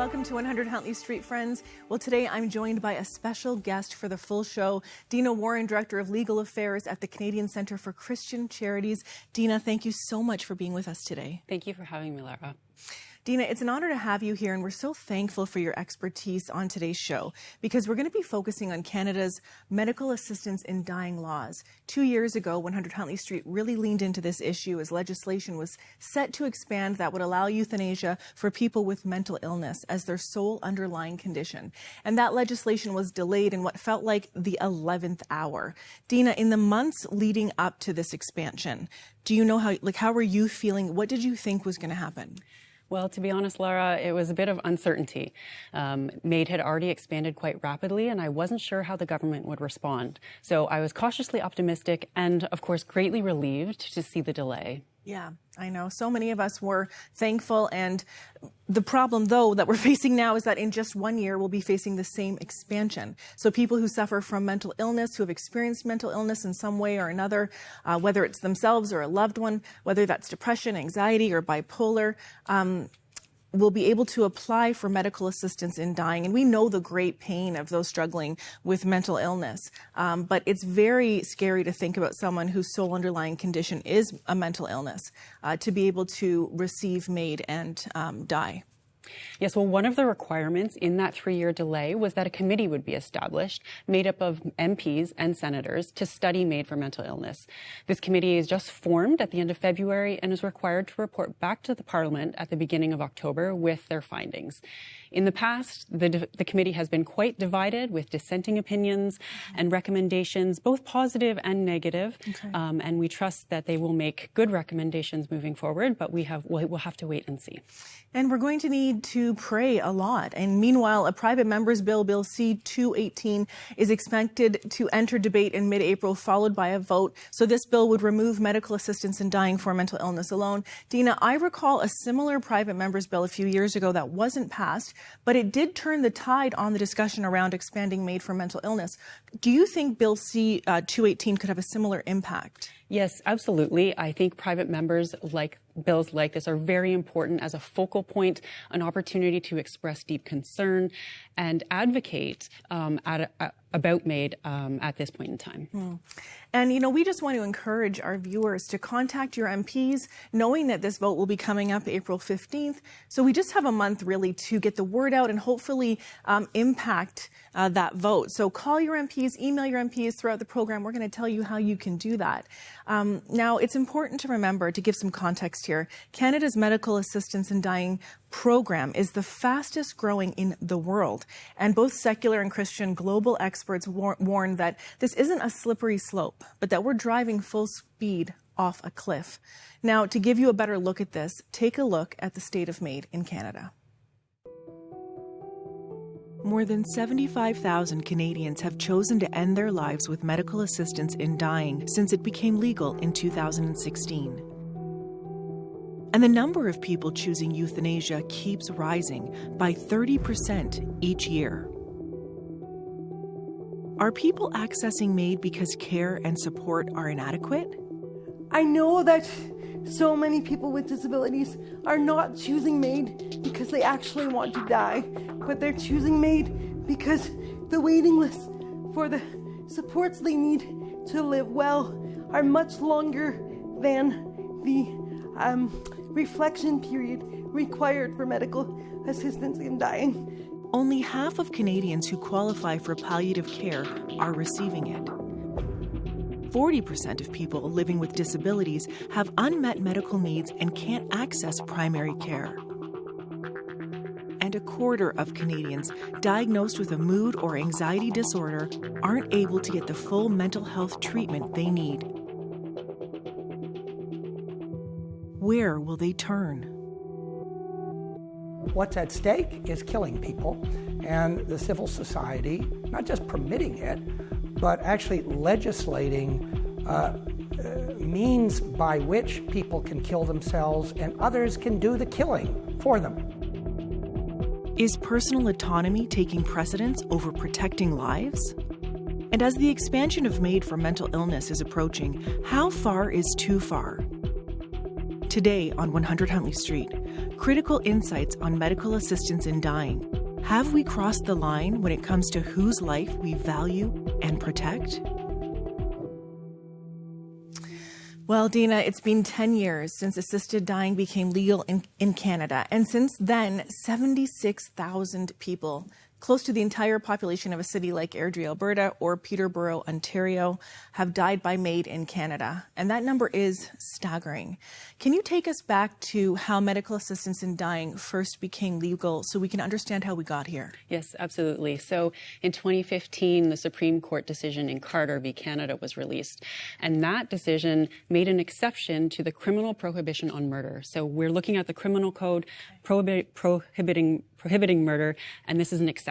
Welcome to 100 Huntley Street, friends. Well, today I'm joined by a special guest for the full show, Deina Warren, Director of Legal Affairs at the Canadian Centre for Christian Charities. Deina, thank you so much for being with us today. Thank you for having me, Lara. Deina, it's an honor to have you here, and we're so thankful for your expertise on today's show because we're going to be focusing on Canada's medical assistance in dying laws. 2 years ago, 100 Huntley Street really leaned into this issue as legislation was set to expand that would allow euthanasia for people with mental illness as their sole underlying condition. And that legislation was delayed in what felt like the 11th hour. Deina, in the months leading up to this expansion, do you know how were you feeling? What did you think was going to happen? Well, to be honest, Lara, it was a bit of uncertainty. MAID had already expanded quite rapidly, and I wasn't sure how the government would respond. So I was cautiously optimistic and, of course, greatly relieved to see the delay. Yeah, I know. So many of us were thankful. And the problem, though, that we're facing now is that in just 1 year, we'll be facing the same expansion. So people who suffer from mental illness, who have experienced mental illness in some way or another, whether it's themselves or a loved one, whether that's depression, anxiety, or bipolar, will be able to apply for medical assistance in dying. And we know the great pain of those struggling with mental illness. But it's very scary to think about someone whose sole underlying condition is a mental illness, to be able to receive MAID and die. Yes, well, one of the requirements in that 3-year delay was that a committee would be established made up of MPs and senators to study MAID for mental illness. This committee is just formed at the end of February and is required to report back to the Parliament at the beginning of October with their findings. In the past, the committee has been quite divided with dissenting opinions and recommendations, both positive and negative. Okay. And we trust that they will make good recommendations moving forward, but we'll have to wait and see. And we're going to need to pray a lot. And meanwhile, a private member's bill, Bill C-218, is expected to enter debate in mid-April, followed by a vote. So this bill would remove medical assistance in dying for mental illness alone. Deina, I recall a similar private member's bill a few years ago that wasn't passed, but it did turn the tide on the discussion around expanding MAID for mental illness. Do you think Bill C-218 could have a similar impact? Yes, absolutely. I think private members bills like this are very important as a focal point, an opportunity to express deep concern and advocate about MAID at this point in time. And, we just want to encourage our viewers to contact your MPs, knowing that this vote will be coming up April 15th. So we just have a month, really, to get the word out and hopefully impact that vote. So call your MPs, email your MPs throughout the program. We're going to tell you how you can do that. Now, it's important to remember, to give some context here, Canada's Medical Assistance in Dying program is the fastest growing in the world. And both secular and Christian global experts warn that this isn't a slippery slope, but that we're driving full speed off a cliff. Now, to give you a better look at this, take a look at the state of MAID in Canada. More than 75,000 Canadians have chosen to end their lives with medical assistance in dying since it became legal in 2016. And the number of people choosing euthanasia keeps rising by 30% each year. Are people accessing MAID because care and support are inadequate? I know that so many people with disabilities are not choosing MAID because they actually want to die, but they're choosing MAID because the waiting lists for the supports they need to live well are much longer than the reflection period required for medical assistance in dying. Only half of Canadians who qualify for palliative care are receiving it. 40% of people living with disabilities have unmet medical needs and can't access primary care. And a quarter of Canadians diagnosed with a mood or anxiety disorder aren't able to get the full mental health treatment they need. Where will they turn? What's at stake is killing people, and the civil society, not just permitting it, but actually legislating means by which people can kill themselves and others can do the killing for them. Is personal autonomy taking precedence over protecting lives? And as the expansion of MAID for mental illness is approaching, how far is too far? Today on 100 Huntley Street, critical insights on medical assistance in dying. Have we crossed the line when it comes to whose life we value and protect? Well, Deina, it's been 10 years since assisted dying became legal in Canada. And since then, 76,000 people, close to the entire population of a city like Airdrie, Alberta, or Peterborough, Ontario, have died by MAID in Canada. And that number is staggering. Can you take us back to how medical assistance in dying first became legal so we can understand how we got here? Yes, absolutely. So in 2015, the Supreme Court decision in Carter v. Canada was released. And that decision made an exception to the criminal prohibition on murder. So we're looking at the criminal code prohibiting murder, and this is an exception.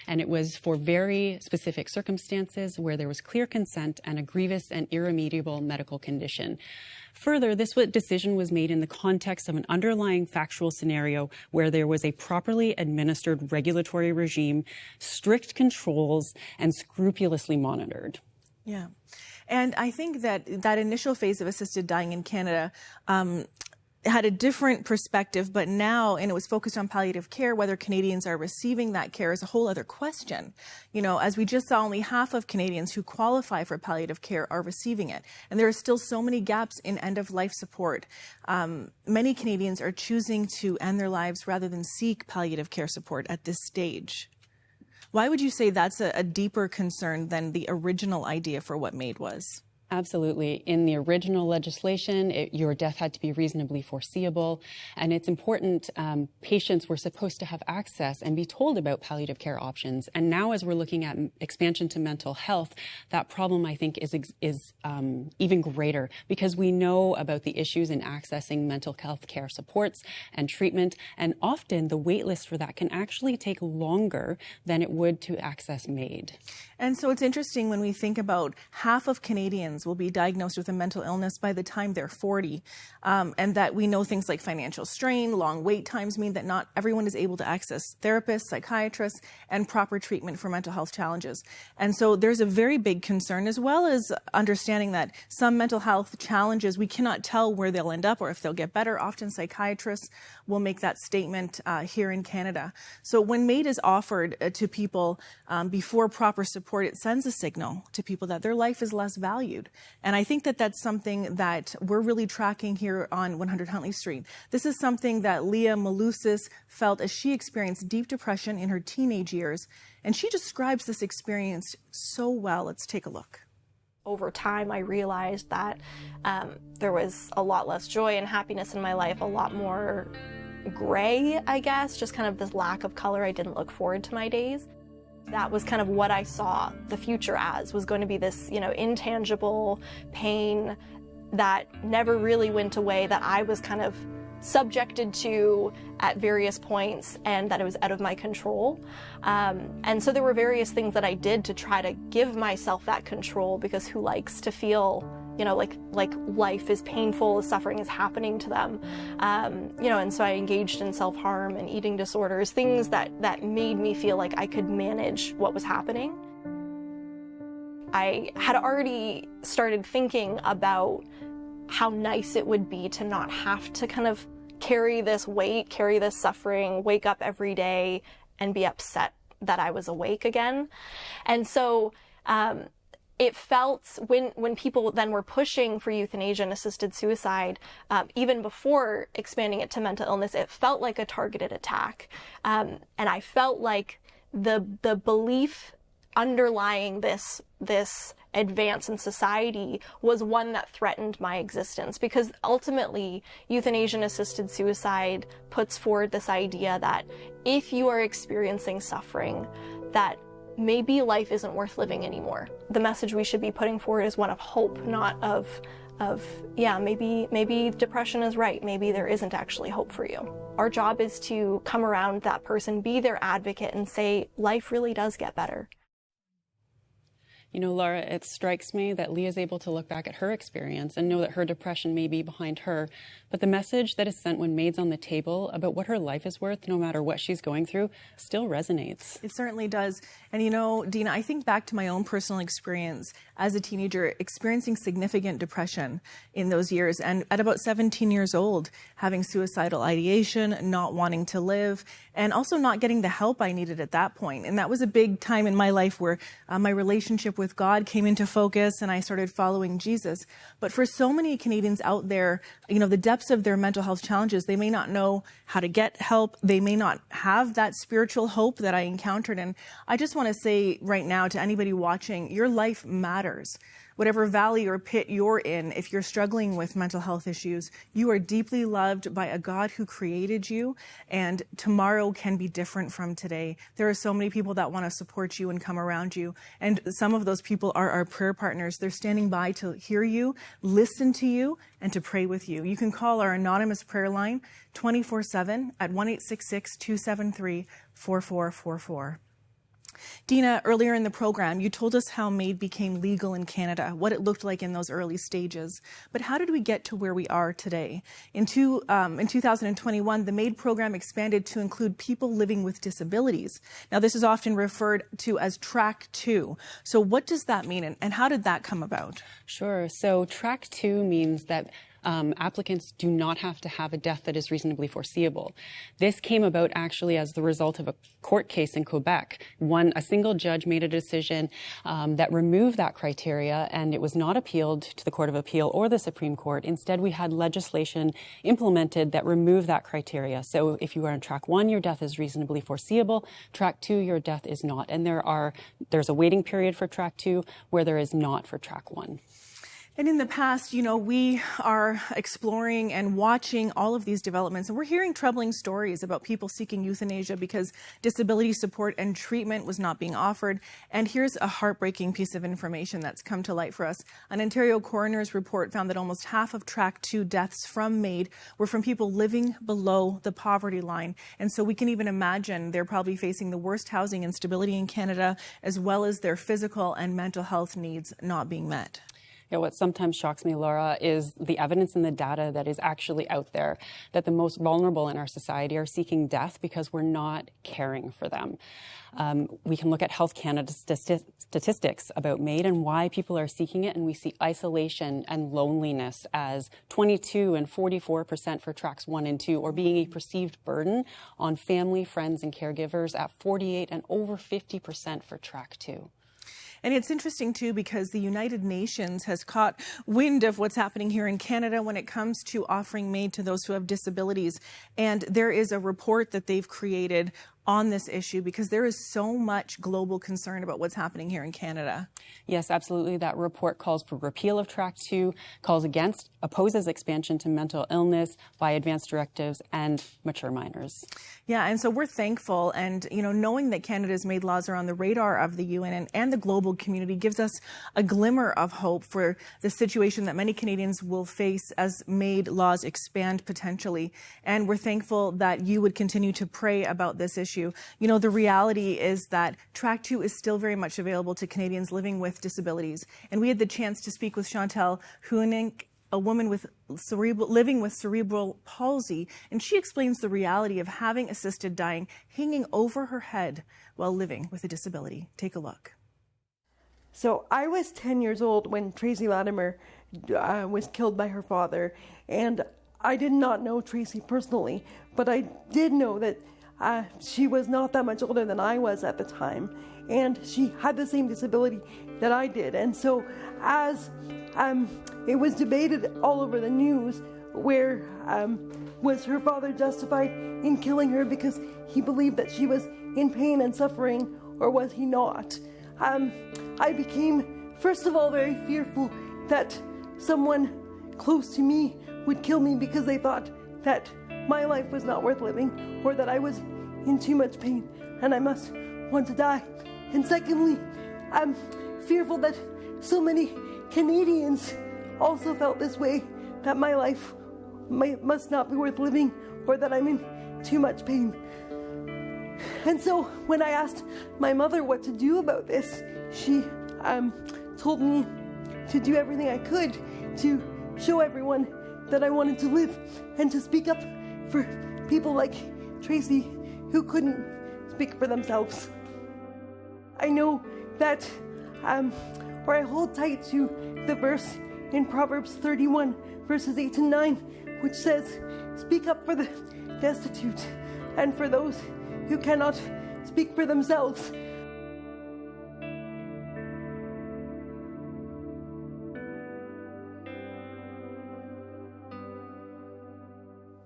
And it was for very specific circumstances where there was clear consent and a grievous and irremediable medical condition. Further, this decision was made in the context of an underlying factual scenario where there was a properly administered regulatory regime, strict controls, and scrupulously monitored. Yeah. And I think that initial phase of assisted dying in Canada had a different perspective, but now, and it was focused on palliative care, whether Canadians are receiving that care is a whole other question. You know, as we just saw, only half of Canadians who qualify for palliative care are receiving it. And there are still so many gaps in end-of-life support. Many Canadians are choosing to end their lives rather than seek palliative care support at this stage. Why would you say that's a deeper concern than the original idea for what MAID was? Absolutely. In the original legislation, your death had to be reasonably foreseeable. And it's important, patients were supposed to have access and be told about palliative care options. And now as we're looking at expansion to mental health, that problem, I think, is even greater because we know about the issues in accessing mental health care supports and treatment. And often the wait list for that can actually take longer than it would to access MAID. And so it's interesting when we think about half of Canadians will be diagnosed with a mental illness by the time they're 40, and that we know things like financial strain, long wait times mean that not everyone is able to access therapists, psychiatrists, and proper treatment for mental health challenges. And so there's a very big concern, as well as understanding that some mental health challenges, we cannot tell where they'll end up or if they'll get better. Often psychiatrists will make that statement here in Canada. So when MAID is offered to people before proper support, it sends a signal to people that their life is less valued. And I think that that's something that we're really tracking here on 100 Huntley Street. This is something that Leah Malusis felt as she experienced deep depression in her teenage years. And she describes this experience so well. Let's take a look. Over time, I realized that there was a lot less joy and happiness in my life, a lot more gray, I guess, just kind of this lack of color. I didn't look forward to my days. That was kind of what I saw the future as, was going to be this, intangible pain that never really went away, that I was kind of subjected to at various points, and that it was out of my control. And so there were various things that I did to try to give myself that control, because who likes to feel like life is painful, suffering is happening to them. And so I engaged in self-harm and eating disorders, things that made me feel like I could manage what was happening. I had already started thinking about how nice it would be to not have to kind of carry this weight, carry this suffering, wake up every day and be upset that I was awake again. And so, it felt, when people then were pushing for euthanasia and assisted suicide, even before expanding it to mental illness, it felt like a targeted attack. And I felt like the belief underlying this advance in society was one that threatened my existence, because ultimately euthanasia and assisted suicide puts forward this idea that if you are experiencing suffering, that maybe life isn't worth living anymore. The message we should be putting forward is one of hope, not of maybe depression is right. Maybe there isn't actually hope for you. Our job is to come around that person, be their advocate, and say, life really does get better. You know, Laura, it strikes me that Leah is able to look back at her experience and know that her depression may be behind her, but the message that is sent when MAID's on the table about what her life is worth, no matter what she's going through, still resonates. It certainly does. And you know, Deina, I think back to my own personal experience as a teenager, experiencing significant depression in those years. And at about 17 years old, having suicidal ideation, not wanting to live, and also not getting the help I needed at that point. And that was a big time in my life where my relationship with God came into focus and I started following Jesus. But for so many Canadians out there, you know, the depths of their mental health challenges, they may not know how to get help. They may not have that spiritual hope that I encountered. And I just want to say right now to anybody watching, your life matters. Whatever valley or pit you're in, if you're struggling with mental health issues, you are deeply loved by a God who created you, and tomorrow can be different from today. There are so many people that want to support you and come around you, and some of those people are our prayer partners. They're standing by to hear you, listen to you, and to pray with you. You can call our anonymous prayer line 24/7 at 1-866-273-4444. Deina, earlier in the program, you told us how MAID became legal in Canada, what it looked like in those early stages. But how did we get to where we are today? In 2021, the MAID program expanded to include people living with disabilities. Now, this is often referred to as Track 2. So what does that mean, and how did that come about? Sure. So Track 2 means that applicants do not have to have a death that is reasonably foreseeable. This came about actually as the result of a court case in Quebec. A single judge made a decision that removed that criteria, and it was not appealed to the Court of Appeal or the Supreme Court. Instead, we had legislation implemented that removed that criteria. So if you are on Track 1, your death is reasonably foreseeable. Track 2, your death is not. And there's a waiting period for Track 2 where there is not for Track 1. And in the past, you know, we are exploring and watching all of these developments, and we're hearing troubling stories about people seeking euthanasia because disability support and treatment was not being offered. And here's a heartbreaking piece of information that's come to light for us. An Ontario coroner's report found that almost half of Track 2 deaths from MAID were from people living below the poverty line. And so we can even imagine they're probably facing the worst housing instability in Canada, as well as their physical and mental health needs not being met. Yeah, what sometimes shocks me, Laura, is the evidence and the data that is actually out there that the most vulnerable in our society are seeking death because we're not caring for them. We can look at Health Canada statistics about MAID and why people are seeking it, and we see isolation and loneliness as 22% and 44% for Tracks 1 and 2, or being a perceived burden on family, friends, and caregivers at 48% and over 50% for Track 2. And it's interesting, too, because the United Nations has caught wind of what's happening here in Canada when it comes to offering MAID to those who have disabilities. And there is a report that they've created on this issue because there is so much global concern about what's happening here in Canada. Yes, absolutely. That report calls for repeal of Track 2, opposes expansion to mental illness by advanced directives and mature minors. Yeah, and so we're thankful, and you know, knowing that Canada's MAID laws are on the radar of the UN and the global community gives us a glimmer of hope for the situation that many Canadians will face as MAID laws expand potentially. And we're thankful that you would continue to pray about this issue. You know, the reality is that Track 2 is still very much available to Canadians living with disabilities. And we had the chance to speak with Chantal Huenink, a woman living with cerebral palsy, and she explains the reality of having assisted dying hanging over her head while living with a disability. Take a look. So I was 10 years old when Tracy Latimer was killed by her father, and I did not know Tracy personally, but I did know that she was not that much older than I was at the time, and she had the same disability that I did. And so as it was debated all over the news, where was her father justified in killing her because he believed that she was in pain and suffering, or was he not? I became, first of all, very fearful that someone close to me would kill me because they thought that my life was not worth living, or that I was in too much pain and I must want to die. And secondly, I'm fearful that so many Canadians also felt this way, that my life must not be worth living, or that I'm in too much pain. And so when I asked my mother what to do about this, she told me to do everything I could to show everyone that I wanted to live and to speak up for people like Tracy who couldn't speak for themselves. I know that, or I hold tight to the verse in Proverbs 31, verses 8 and 9, which says, "Speak up for the destitute and for those who cannot speak for themselves."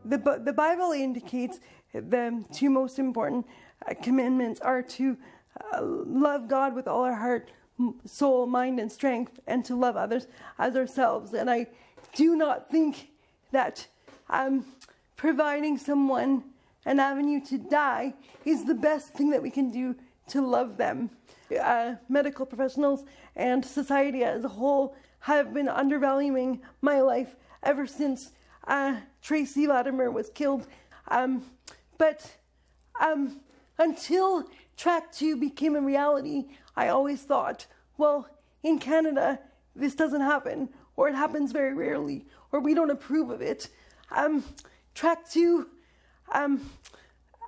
The Bible indicates the two most important commandments are to love God with all our heart, soul, mind, and strength, and to love others as ourselves. And I do not think that providing someone an avenue to die is the best thing that we can do to love them. Medical professionals and society as a whole have been undervaluing my life ever since Tracy Latimer was killed. But until Track 2 became a reality, I always thought, well, in Canada, this doesn't happen, or it happens very rarely, or we don't approve of it. Track 2,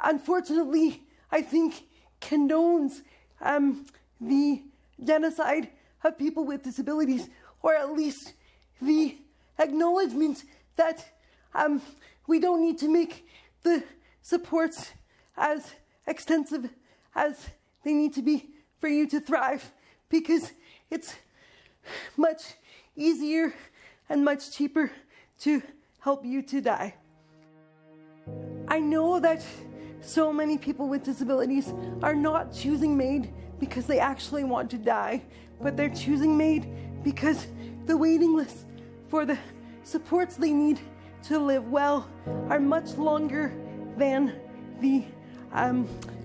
unfortunately, I think condones the genocide of people with disabilities, or at least the acknowledgement that we don't need to make the supports as extensive as they need to be for you to thrive, because it's much easier and much cheaper to help you to die. I know that so many people with disabilities are not choosing MAID because they actually want to die, but they're choosing MAID because the waiting lists for the supports they need to live well are much longer than the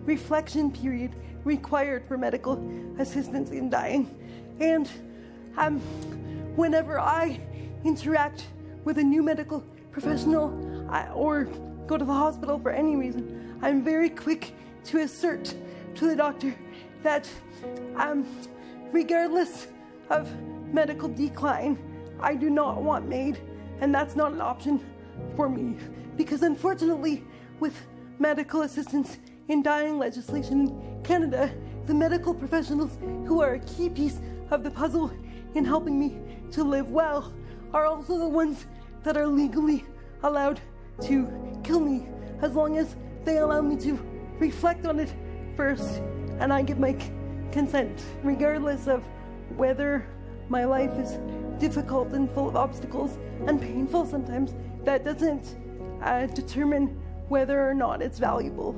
reflection period required for medical assistance in dying. And whenever I interact with a new medical professional or go to the hospital for any reason, I'm very quick to assert to the doctor that regardless of medical decline, I do not want MAID, and that's not an option for me. Because unfortunately, with medical assistance in dying legislation in Canada, the medical professionals who are a key piece of the puzzle in helping me to live well are also the ones that are legally allowed to kill me, as long as they allow me to reflect on it first and I give my consent. Regardless of whether my life is difficult and full of obstacles and painful sometimes, that doesn't determine whether or not it's valuable.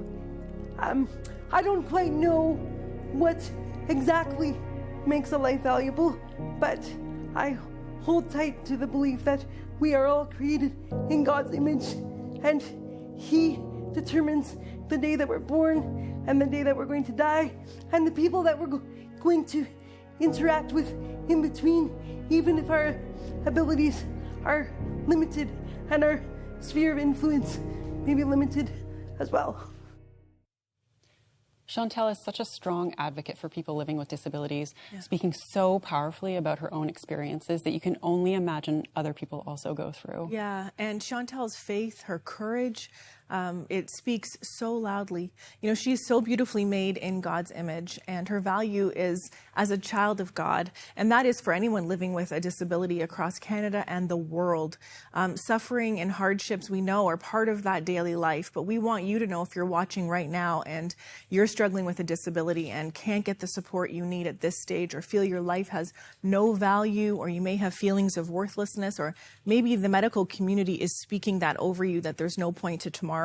I don't quite know what exactly makes a life valuable, but I hold tight to the belief that we are all created in God's image, and He determines the day that we're born and the day that we're going to die, and the people that we're going to interact with in between, even if our abilities are limited and our sphere of influence may be limited as well. Chantal is such a strong advocate for people living with disabilities, speaking so powerfully about her own experiences that you can only imagine other people also go through. Yeah, and Chantal's faith, her courage, it speaks so loudly. You know, she's so beautifully made in God's image, and her value is as a child of God, and that is for anyone living with a disability across Canada and the world. Suffering and hardships, we know, are part of that daily life, but we want you to know, if you're watching right now and you're struggling with a disability and can't get the support you need at this stage, or feel your life has no value, or you may have feelings of worthlessness, or maybe the medical community is speaking that over you, that there's no point to tomorrow.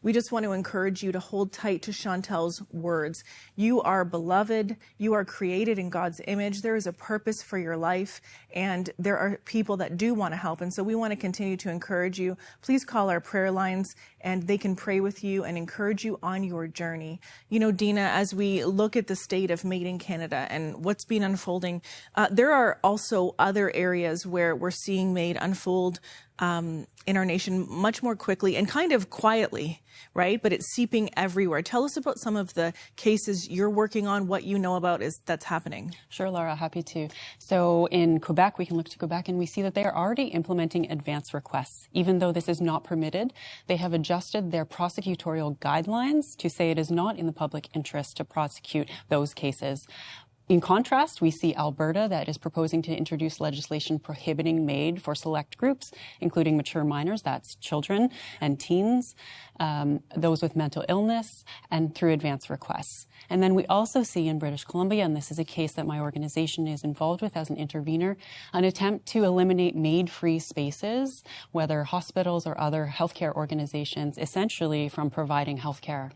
We just want to encourage you to hold tight to Chantal's words. You are beloved. You are created in God's image. There is a purpose for your life, and there are people that do want to help. And so we want to continue to encourage you. Please call our prayer lines, and they can pray with you and encourage you on your journey. You know, Deina, as we look at the state of MAID in Canada and what's been unfolding, there are also other areas where we're seeing MAID unfold in our nation much more quickly and kind of quietly, right? But it's seeping everywhere. Tell us about some of the cases you're working on, what you know about that's happening. Sure, Laura, happy to. So in Quebec, we can look to Quebec and we see that they are already implementing advance requests. Even though this is not permitted, they have adjusted their prosecutorial guidelines to say it is not in the public interest to prosecute those cases. In contrast, we see Alberta that is proposing to introduce legislation prohibiting MAID for select groups, including mature minors, that's children and teens, those with mental illness, and through advance requests. And then we also see in British Columbia, and this is a case that my organization is involved with as an intervener, an attempt to eliminate MAID-free spaces, whether hospitals or other healthcare organizations, essentially from providing healthcare.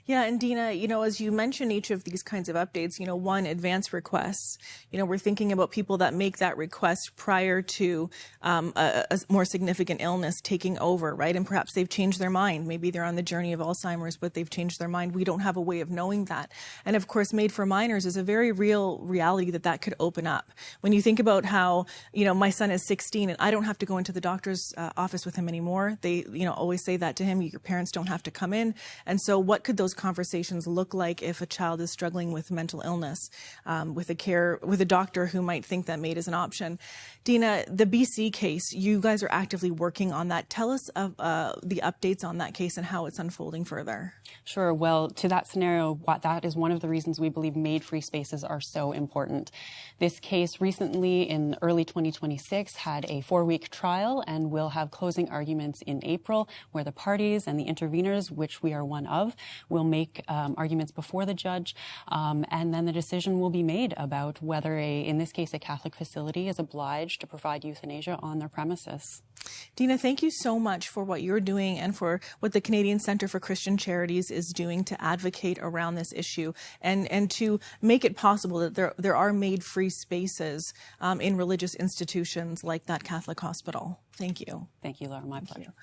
Yeah, and Deina, as you mention each of these kinds of updates, one, advance requests. We're thinking about people that make that request prior to a more significant illness taking over, right? And perhaps they've changed their mind. Maybe they're on the journey of Alzheimer's, but they've changed their mind. We don't have a way of knowing that. And of course, MAID for minors is a very real reality that could open up. When you think about how, my son is 16 and I don't have to go into the doctor's office with him anymore. They, always say that to him, your parents don't have to come in. And so what could those conversations look like if a child is struggling with mental illness, with a doctor who might think that MAID is an option? Deina, the BC case, you guys are actively working on that. Tell us of the updates on that case and how it's unfolding further. Sure. Well, to that scenario, that is one of the reasons we believe MAID-free spaces are so important. This case recently, in early 2026, had a 4-week trial and will have closing arguments in April, where the parties and the interveners, which we are one of, will make arguments before the judge, and then the decision will be made about whether, in this case, a Catholic facility is obliged to provide euthanasia on their premises. Deina, thank you so much for what you're doing and for what the Canadian Centre for Christian Charities is doing to advocate around this issue and to make it possible that there are MAID-free spaces in religious institutions like that Catholic hospital. Thank you. Thank you, Laura. My pleasure.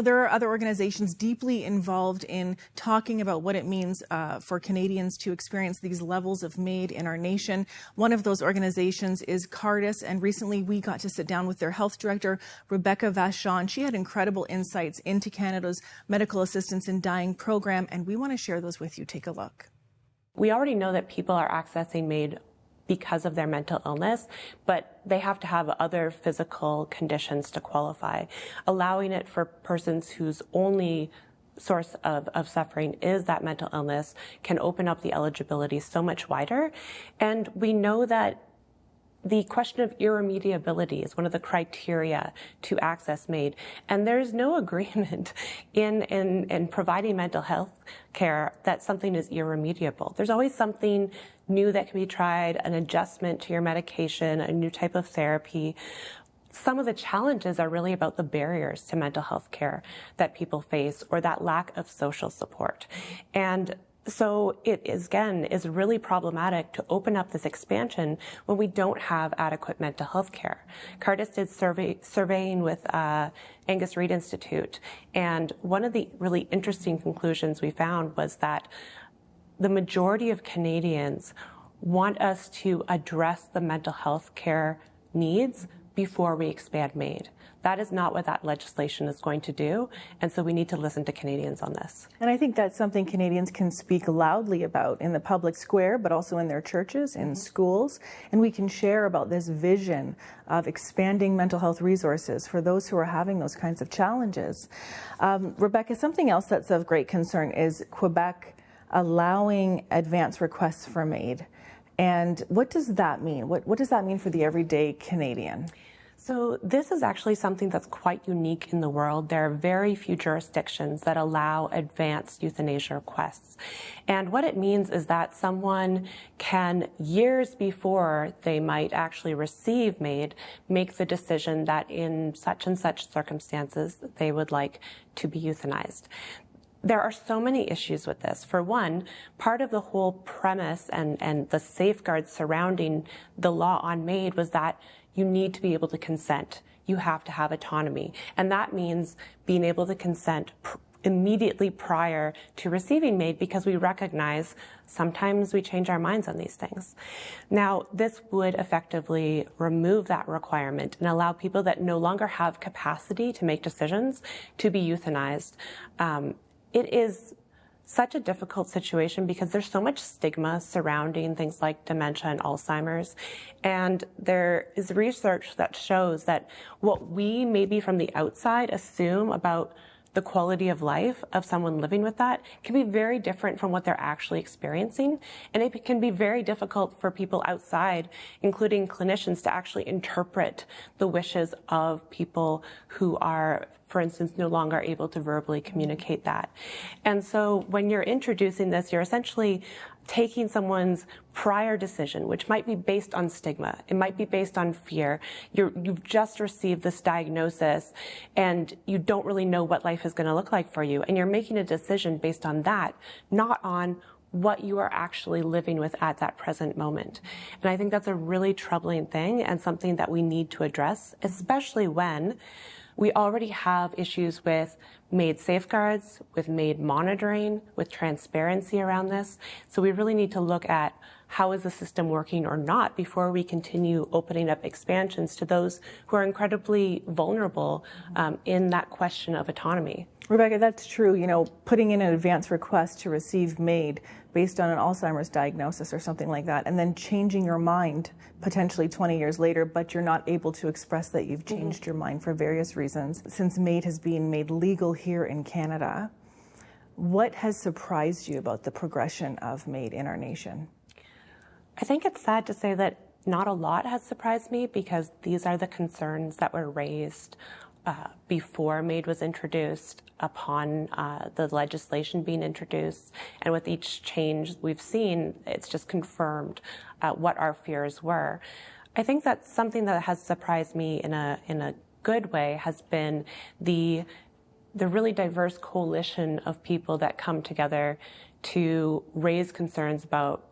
There are other organizations deeply involved in talking about what it means for Canadians to experience these levels of MAID in our nation. One of those organizations is Cardis, and recently we got to sit down with their health director, Rebecca Vachon. She had incredible insights into Canada's Medical Assistance in Dying program, and we want to share those with you. Take a look. We already know that people are accessing MAID because of their mental illness, but they have to have other physical conditions to qualify. Allowing it for persons whose only source of suffering is that mental illness can open up the eligibility so much wider. And we know that the question of irremediability is one of the criteria to access MAID. And there's no agreement in providing mental health care that something is irremediable. There's always something new that can be tried, an adjustment to your medication, a new type of therapy. Some of the challenges are really about the barriers to mental health care that people face or that lack of social support. And so it is really problematic to open up this expansion when we don't have adequate mental health care. Cardis did surveying with Angus Reid Institute, and one of the really interesting conclusions we found was that the majority of Canadians want us to address the mental health care needs before we expand MAID. That is not what that legislation is going to do, and so we need to listen to Canadians on this. And I think that's something Canadians can speak loudly about in the public square, but also in their churches, in schools, and we can share about this vision of expanding mental health resources for those who are having those kinds of challenges. Rebecca, something else that's of great concern is Quebec allowing advance requests for MAID. And what does that mean? What does that mean for the everyday Canadian? So this is actually something that's quite unique in the world. There are very few jurisdictions that allow advanced euthanasia requests. And what it means is that someone can, years before they might actually receive MAID, make the decision that in such and such circumstances they would like to be euthanized. There are so many issues with this. For one, part of the whole premise and the safeguards surrounding the law on MAID was that you need to be able to consent. You have to have autonomy. And that means being able to consent immediately prior to receiving MAID because we recognize sometimes we change our minds on these things. Now, this would effectively remove that requirement and allow people that no longer have capacity to make decisions to be euthanized. It is such a difficult situation because there's so much stigma surrounding things like dementia and Alzheimer's. And there is research that shows that what we maybe from the outside assume about the quality of life of someone living with that can be very different from what they're actually experiencing. And it can be very difficult for people outside, including clinicians, to actually interpret the wishes of people who are, for instance, no longer able to verbally communicate that. And so when you're introducing this, you're essentially taking someone's prior decision, which might be based on stigma, it might be based on fear. You've just received this diagnosis and you don't really know what life is going to look like for you. And you're making a decision based on that, not on what you are actually living with at that present moment. And I think that's a really troubling thing and something that we need to address, especially when we already have issues with MAID safeguards, with MAID monitoring, with transparency around this. So we really need to look at how is the system working or not before we continue opening up expansions to those who are incredibly vulnerable in that question of autonomy. Rebecca, that's true. You know, putting in an advance request to receive MAID based on an Alzheimer's diagnosis or something like that, and then changing your mind potentially 20 years later, but you're not able to express that you've changed your mind for various reasons. Since MAID has been made legal here in Canada, what has surprised you about the progression of MAID in our nation? I think it's sad to say that not a lot has surprised me because these are the concerns that were raised before MAID was introduced, upon the legislation being introduced. And with each change we've seen, it's just confirmed what our fears were. I think that something that has surprised me in a good way has been the really diverse coalition of people that come together to raise concerns about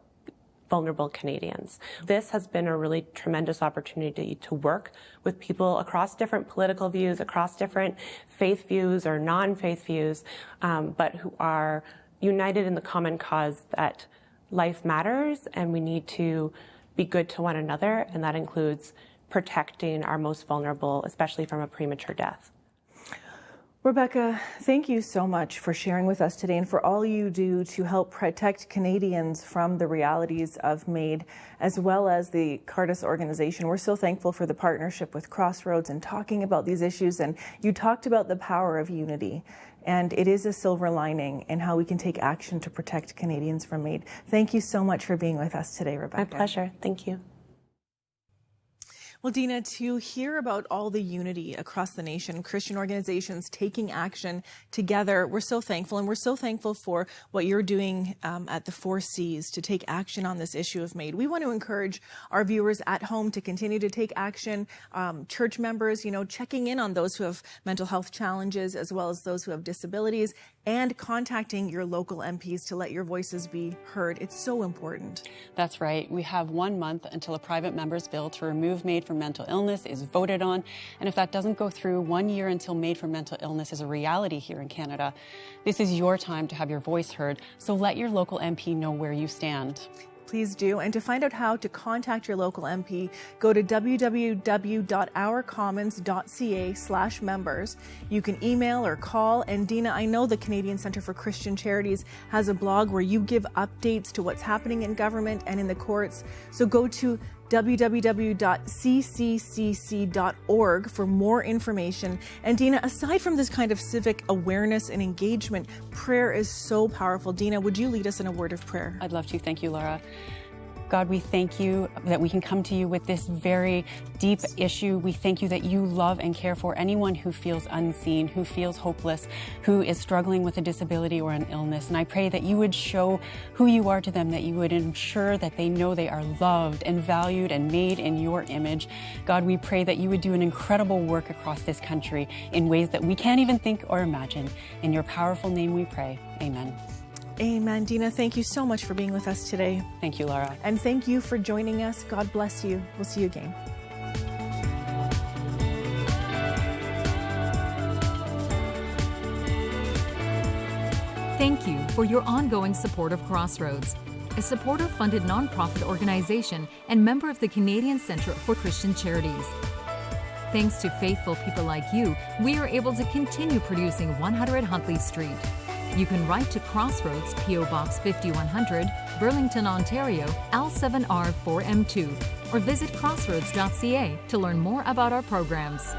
vulnerable Canadians. This has been a really tremendous opportunity to work with people across different political views, across different faith views or non-faith views, but who are united in the common cause that life matters and we need to be good to one another, and that includes protecting our most vulnerable, especially from a premature death. Rebecca, thank you so much for sharing with us today and for all you do to help protect Canadians from the realities of MAID, as well as the Cardis organization. We're so thankful for the partnership with Crossroads and talking about these issues. And you talked about the power of unity. And it is a silver lining in how we can take action to protect Canadians from MAID. Thank you so much for being with us today, Rebecca. My pleasure. Thank you. Well, Deina, to hear about all the unity across the nation, Christian organizations taking action together, we're so thankful. And we're so thankful for what you're doing at the 4 Cs to take action on this issue of MAID. We want to encourage our viewers at home to continue to take action. Church members, checking in on those who have mental health challenges, as well as those who have disabilities, and contacting your local MPs to let your voices be heard. It's so important. That's right. We have 1 month until a private member's bill to remove MAID from mental illness is voted on. And if that doesn't go through, 1 year until MAID for mental illness is a reality here in Canada. This is your time to have your voice heard. So let your local MP know where you stand. Please do. And to find out how to contact your local MP, go to www.ourcommons.ca/members. You can email or call. And Deina, I know the Canadian Centre for Christian Charities has a blog where you give updates to what's happening in government and in the courts. So go to www.cccc.org for more information. And Deina, aside from this kind of civic awareness and engagement, prayer is so powerful. Deina, would you lead us in a word of prayer? I'd love to. Thank you, Laura. God, we thank you that we can come to you with this very deep issue. We thank you that you love and care for anyone who feels unseen, who feels hopeless, who is struggling with a disability or an illness. And I pray that you would show who you are to them, that you would ensure that they know they are loved and valued and made in your image. God, we pray that you would do an incredible work across this country in ways that we can't even think or imagine. In your powerful name we pray. Amen. Amen. Deina, thank you so much for being with us today. Thank you, Laura. And thank you for joining us. God bless you. We'll see you again. Thank you for your ongoing support of Crossroads, a supporter-funded nonprofit organization and member of the Canadian Centre for Christian Charities. Thanks to faithful people like you, we are able to continue producing 100 Huntley Street. You can write to Crossroads, P.O. Box 5100, Burlington, Ontario, L7R4M2, or visit crossroads.ca to learn more about our programs.